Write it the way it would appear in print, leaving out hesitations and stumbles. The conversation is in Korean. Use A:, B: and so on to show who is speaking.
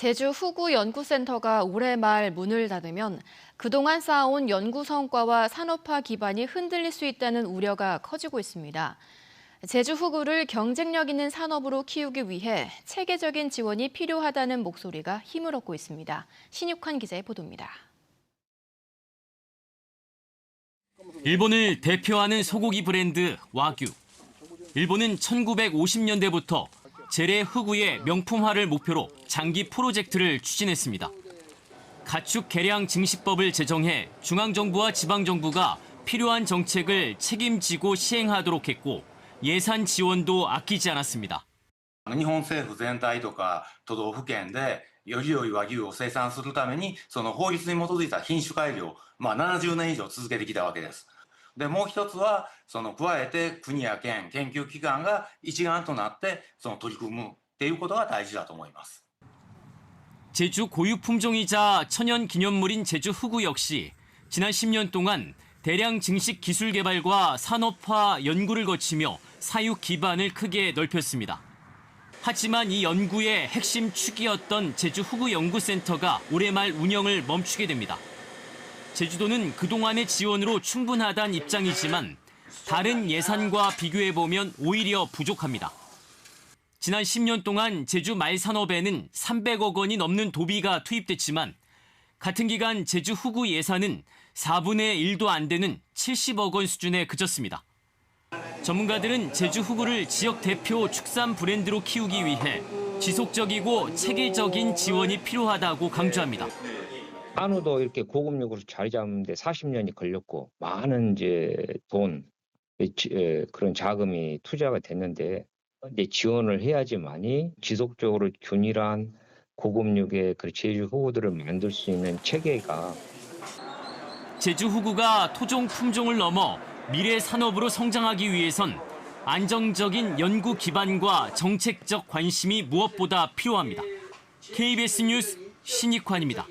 A: 제주 후구 연구센터가 올해 말 문을 닫으면 그동안 쌓아온 연구 성과와 산업화 기반이 흔들릴 수 있다는 우려가 커지고 있습니다. 제주 후구를 경쟁력 있는 산업으로 키우기 위해 체계적인 지원이 필요하다는 목소리가 힘을 얻고 있습니다. 신익환 기자의 보도입니다.
B: 일본을 대표하는 소고기 브랜드 와규. 일본은 1950년대부터 재래 후구의 명품화를 목표로 장기 프로젝트를 추진했습니다. 가축 개량 증식법을 제정해 중앙정부와 지방정부가 필요한 정책을 책임지고 시행하도록 했고 예산 지원도 아끼지 않았습니다.
C: 日本政府全体とか都道府県でより良い和牛を生産するためにその法律に基づいた品種改良を70年以上続けてきたわけです。でもう一つは加えて国や県研究機関が一丸となって取り組むっていうことが大事だと思います。
B: 제주 고유 품종이자 천연 기념물인 제주 후구 역시 지난 10년 동안 대량 증식 기술 개발과 산업화 연구를 거치며 사육 기반을 크게 넓혔습니다. 하지만 이 연구의 핵심 축이었던 제주 후구 연구센터가 올해 말 운영을 멈추게 됩니다. 제주도는 그동안의 지원으로 충분하다는 입장이지만 다른 예산과 비교해보면 오히려 부족합니다. 지난 10년 동안 제주 말산업에는 300억 원이 넘는 도비가 투입됐지만 같은 기간 제주 후구 예산은 4분의 1도 안 되는 70억 원 수준에 그쳤습니다. 전문가들은 제주 후구를 지역 대표 축산 브랜드로 키우기 위해 지속적이고 체계적인 지원이 필요하다고 강조합니다.
D: 한우도 이렇게 고급육으로 자리 잡는데 40년이 걸렸고 많은 돈, 그런 자금이 투자가 됐는데 이제 지원을 해야지만이 지속적으로 균일한 고급육의 제주 후구들을 만들 수 있는 체계가
B: 제주 후구가 토종 품종을 넘어 미래 산업으로 성장하기 위해선 안정적인 연구 기반과 정책적 관심이 무엇보다 필요합니다. KBS 뉴스 신익환입니다.